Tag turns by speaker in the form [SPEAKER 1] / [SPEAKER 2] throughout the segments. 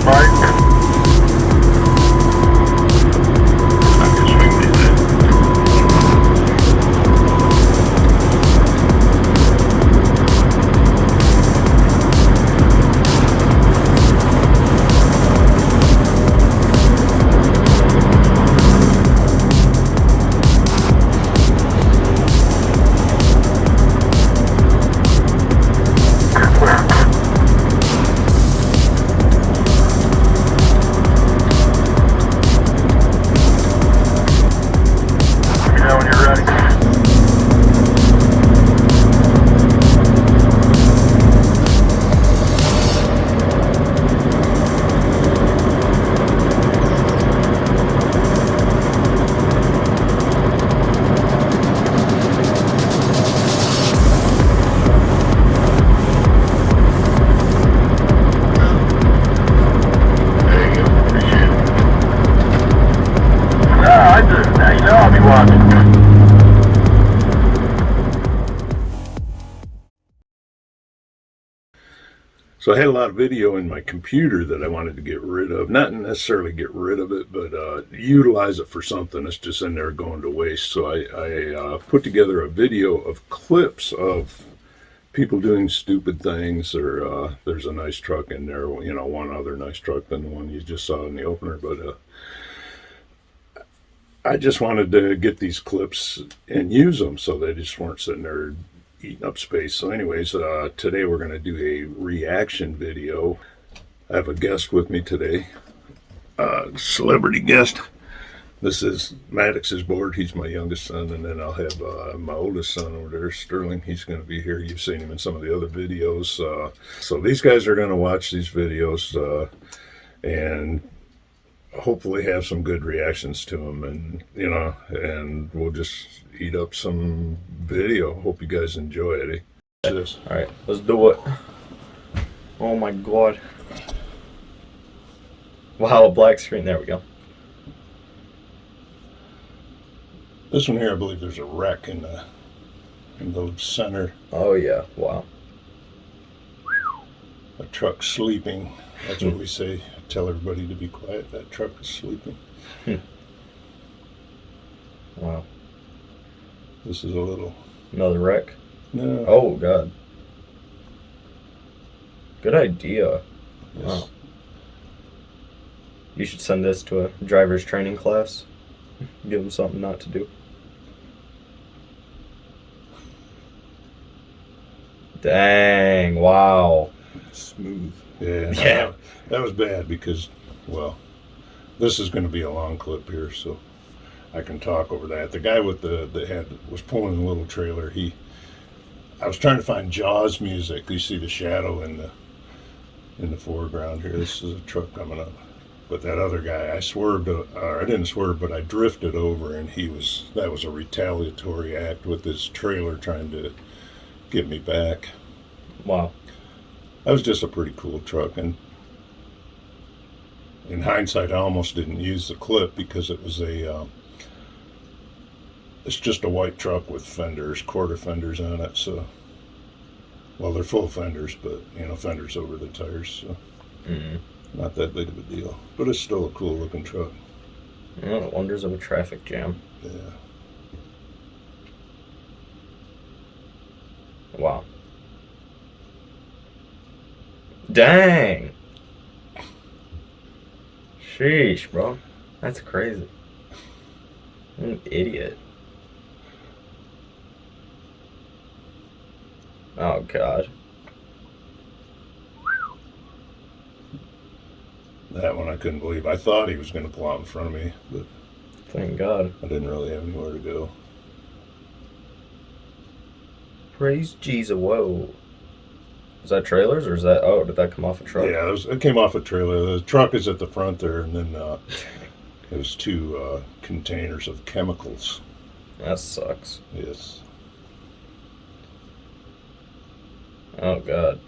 [SPEAKER 1] Martin. I'm just swinging that. You know when you're ready. There you go. Appreciate it. No, I do. Now you know I'll be watching.
[SPEAKER 2] So I had a lot of video in my computer that I wanted to get rid of. Not necessarily get rid of it, but utilize it for something. It's just in there going to waste. So I put together a video of clips of people doing stupid things, or there's a nice truck in there, you know, one other nice truck than the one you just saw in the opener. But I just wanted to get these clips and use them so they just weren't sitting there eating up space. So anyways, today we're going to do a reaction video. I have a guest with me today, celebrity guest. This is Maddox's board. He's my youngest son, and then I'll have my oldest son over there, Sterling. He's going to be here. You've seen him in some of the other videos. So these guys are going to watch these videos and hopefully have some good reactions to them, and you know, and we'll just eat up some video. Hope you guys enjoy it.
[SPEAKER 3] All right, let's do it. Oh my god! Wow, a black screen. There we go.
[SPEAKER 2] This one here, I believe there's a wreck in the center.
[SPEAKER 3] Oh yeah! Wow.
[SPEAKER 2] A truck sleeping. That's what we say. Tell everybody to be quiet. That truck is sleeping.
[SPEAKER 3] Wow.
[SPEAKER 2] This is a little.
[SPEAKER 3] Another wreck.
[SPEAKER 2] No.
[SPEAKER 3] Oh god. Good idea.
[SPEAKER 2] Yes.
[SPEAKER 3] Wow. You should send this to a driver's training class. Give them something not to do. Dang! Wow.
[SPEAKER 2] Smooth. Yeah.
[SPEAKER 3] Yeah.
[SPEAKER 2] That was bad because, well, this is going to be a long clip here, so I can talk over that. The guy with was pulling the little trailer. I was trying to find Jaws music. You see the shadow in the foreground here. This is a truck coming up. But that other guy, I swerved, or I didn't swerve, but I drifted over, and that was a retaliatory act with his trailer trying to get me back.
[SPEAKER 3] Wow.
[SPEAKER 2] That was just a pretty cool truck, and in hindsight, I almost didn't use the clip because it was it's just a white truck with fenders, quarter fenders on it. So, well, they're full fenders, but you know, fenders over the tires. So, not that big of a deal. But it's still a cool looking truck.
[SPEAKER 3] Oh, the wonders of a traffic jam.
[SPEAKER 2] Yeah.
[SPEAKER 3] Wow. Dang. Sheesh, bro. That's crazy. I'm an idiot. Oh, God.
[SPEAKER 2] That one I couldn't believe. I thought he was going to pull out in front of me, but
[SPEAKER 3] Thank God.
[SPEAKER 2] I didn't really have anywhere to go.
[SPEAKER 3] Praise Jesus. Whoa. Is that trailers or is that... Oh, did that come off a truck?
[SPEAKER 2] Yeah, it came off a trailer. The truck is at the front there, and then there's two containers of chemicals.
[SPEAKER 3] That sucks.
[SPEAKER 2] Yes.
[SPEAKER 3] Oh, God.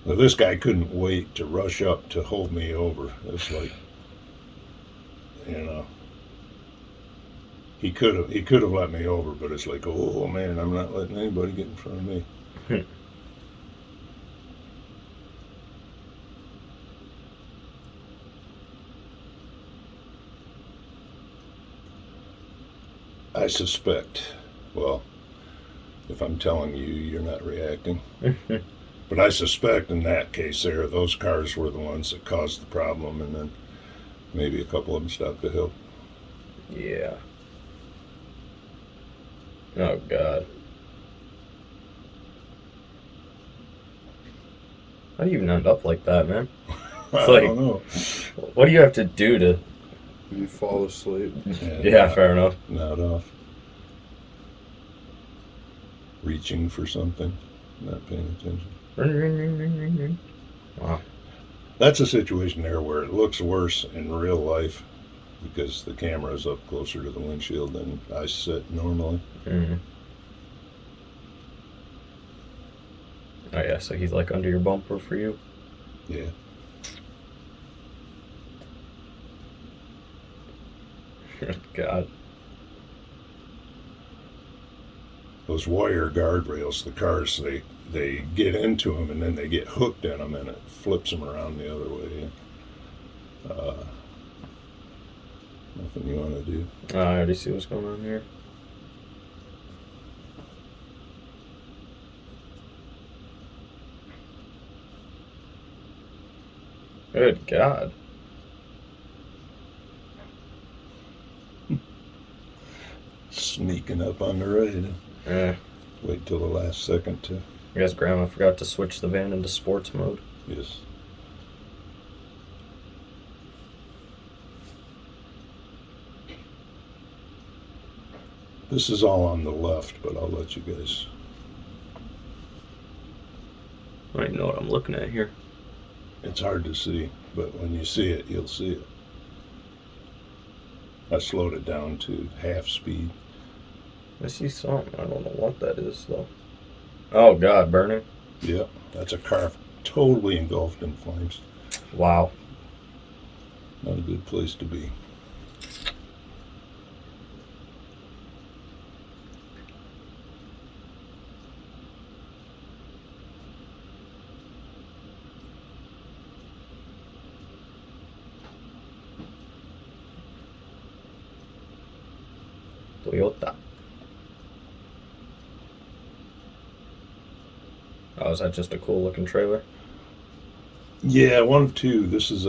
[SPEAKER 2] Now, this guy couldn't wait to rush up to hold me over. It's like, you know, he could have let me over, but it's like, oh man, I'm not letting anybody get in front of me. I suspect, well, if I'm telling you, you're not reacting. But I suspect in that case there, those cars were the ones that caused the problem, and then maybe a couple of them stopped to help.
[SPEAKER 3] Yeah. Oh, God. How do you even end up like that, man?
[SPEAKER 2] I
[SPEAKER 3] like-
[SPEAKER 2] don't know.
[SPEAKER 3] What do you have to do to...
[SPEAKER 4] You fall asleep.
[SPEAKER 3] Yeah, fair enough.
[SPEAKER 2] Not off. Reaching for something, not paying attention.
[SPEAKER 3] Ring, ring, ring, ring, ring, ring. Wow.
[SPEAKER 2] That's a situation there where it looks worse in real life because the camera is up closer to the windshield than I sit normally.
[SPEAKER 3] Mm-hmm. Oh, yeah, so he's like under your bumper for you?
[SPEAKER 2] Yeah.
[SPEAKER 3] God.
[SPEAKER 2] Those wire guardrails, the cars, they get into them and then they get hooked in them and it flips them around the other way. Nothing you want to do.
[SPEAKER 3] I already see what's going on here. Good God.
[SPEAKER 2] Sneaking up on the right.
[SPEAKER 3] Eh.
[SPEAKER 2] Wait till the last second to.
[SPEAKER 3] I guess Grandma forgot to switch the van into sports mode.
[SPEAKER 2] Yes. This is all on the left, but I'll let you guys.
[SPEAKER 3] I don't even know what I'm looking at here.
[SPEAKER 2] It's hard to see, but when you see it, you'll see it. I slowed it down to half speed.
[SPEAKER 3] I see something. I don't know what that is, though. Oh, God, burning.
[SPEAKER 2] Yep, that's a car totally engulfed in flames.
[SPEAKER 3] Wow.
[SPEAKER 2] Not a good place to be.
[SPEAKER 3] Toyota. Oh, is that just a cool looking trailer?
[SPEAKER 2] Yeah, one of two. This is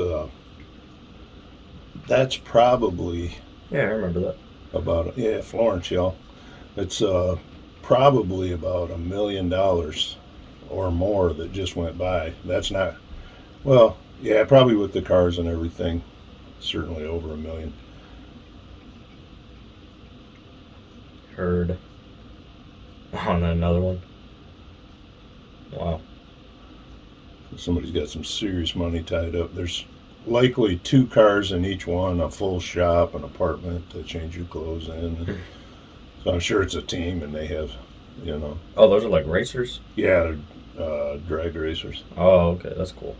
[SPEAKER 2] that's probably
[SPEAKER 3] Yeah, I remember that.
[SPEAKER 2] about, yeah, Florence, y'all. It's probably about $1 million or more that just went by. That's not, well, yeah, probably with the cars and everything, certainly over $1 million.
[SPEAKER 3] Heard. Oh, and then another one. Wow.
[SPEAKER 2] Somebody's got some serious money tied up. There's likely 2 cars in each one, a full shop, an apartment to change your clothes in. So I'm sure it's a team and they have, you know,
[SPEAKER 3] Oh, those are like racers?
[SPEAKER 2] yeah, drag racers.
[SPEAKER 3] Oh, okay, that's cool.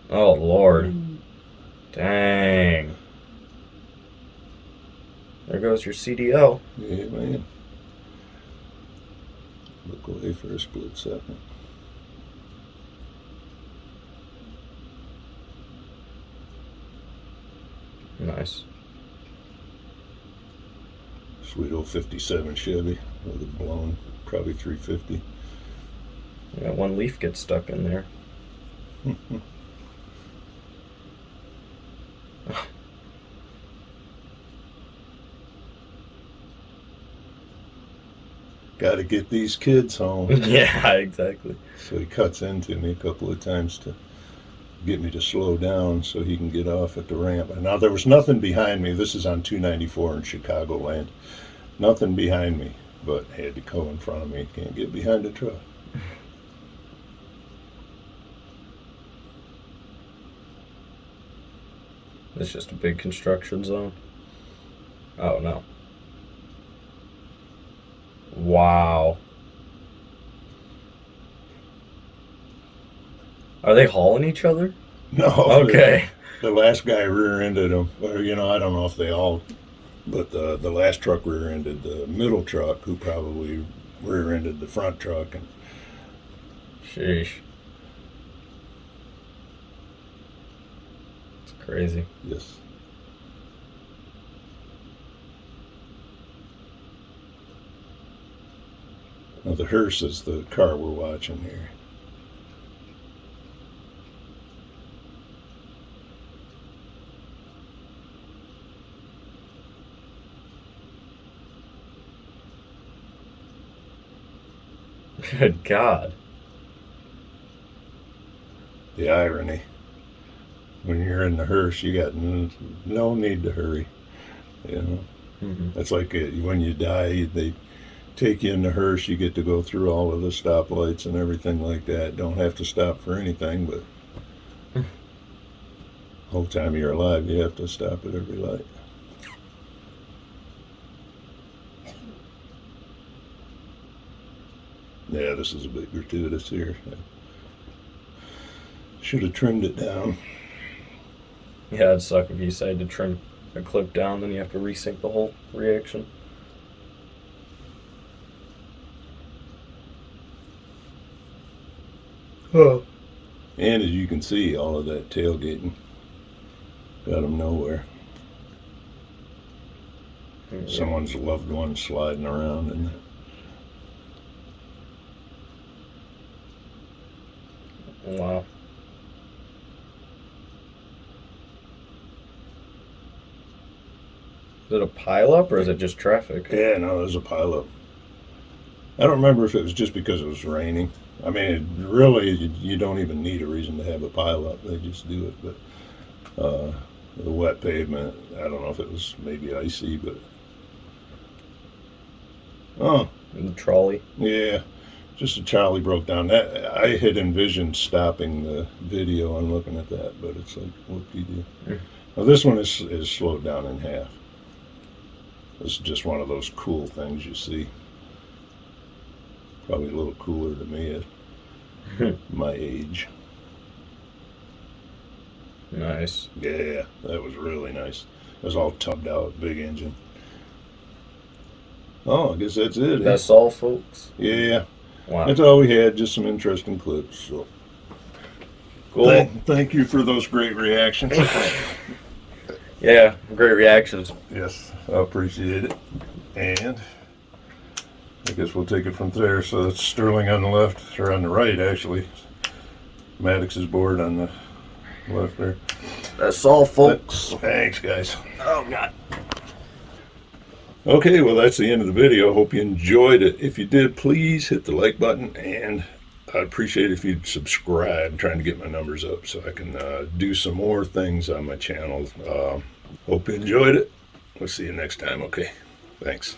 [SPEAKER 3] Oh, Lord. Dang. There goes your CDL.
[SPEAKER 2] Yeah, man. Look away for a split second.
[SPEAKER 3] Nice.
[SPEAKER 2] Sweet old 57 Chevy with a blown, probably 350.
[SPEAKER 3] Yeah, one leaf gets stuck in there.
[SPEAKER 2] Got to get these kids home.
[SPEAKER 3] Yeah, exactly.
[SPEAKER 2] So he cuts into me a couple of times to get me to slow down so he can get off at the ramp. And now there was nothing behind me. This is on 294 in Chicagoland. Nothing behind me, but had to go in front of me. Can't get behind a truck.
[SPEAKER 3] It's just a big construction zone. Oh, no. Wow. Are they hauling each other?
[SPEAKER 2] No.
[SPEAKER 3] Okay.
[SPEAKER 2] The last guy rear-ended him. Or, you know, I don't know if they all, but the last truck rear-ended the middle truck, who probably rear-ended the front truck. And
[SPEAKER 3] Sheesh. It's crazy.
[SPEAKER 2] Yes. Now the hearse is the car we're watching here.
[SPEAKER 3] Good God.
[SPEAKER 2] The irony. When you're in the hearse, you got no need to hurry. You know,
[SPEAKER 3] Mm-hmm.
[SPEAKER 2] it's like when you die, they take you in the hearse. You get to go through all of the stoplights and everything like that. Don't have to stop for anything, but the whole time you're alive, you have to stop at every light. Yeah, this is a bit gratuitous here. Should have trimmed it down.
[SPEAKER 3] Yeah, it'd suck if you decided to trim a clip down, then you have to resync the whole reaction.
[SPEAKER 2] And as you can see, all of that tailgating got them nowhere.
[SPEAKER 3] Yeah.
[SPEAKER 2] Someone's loved one sliding around in
[SPEAKER 3] Wow. Is it a pileup or is it just traffic?
[SPEAKER 2] Yeah, no, there's a pileup. I don't remember if it was just because it was raining. I mean, really, you don't even need a reason to have a pileup. They just do it. But the wet pavement, I don't know if it was maybe icy, but oh,
[SPEAKER 3] And the trolley.
[SPEAKER 2] yeah, just a trolley broke down. That I had envisioned stopping the video and looking at that, but it's like, what do you do?
[SPEAKER 3] Mm.
[SPEAKER 2] Now this one is slowed down in half. This is just one of those cool things you see. Probably a little cooler to me at my age.
[SPEAKER 3] Nice.
[SPEAKER 2] Yeah, that was really nice. It was all tubbed out, big engine. Oh, I guess that's it.
[SPEAKER 3] That's all, folks.
[SPEAKER 2] Yeah,
[SPEAKER 3] Wow.
[SPEAKER 2] that's all we had. Just some interesting clips. So,
[SPEAKER 3] Cool.
[SPEAKER 2] thank you for those great reactions.
[SPEAKER 3] Yeah, great reactions.
[SPEAKER 2] Yes, I appreciate it. And I guess we'll take it from there. So that's Sterling on the left, or on the right, actually. Maddox's board on the left there.
[SPEAKER 3] That's all, folks.
[SPEAKER 2] Thanks, guys.
[SPEAKER 3] Oh, God.
[SPEAKER 2] Okay, well, that's the end of the video. Hope you enjoyed it. If you did, please hit the like button, and I'd appreciate it if you'd subscribe. I'm trying to get my numbers up so I can do some more things on my channel. Hope you enjoyed it. We'll see you next time, okay? Thanks.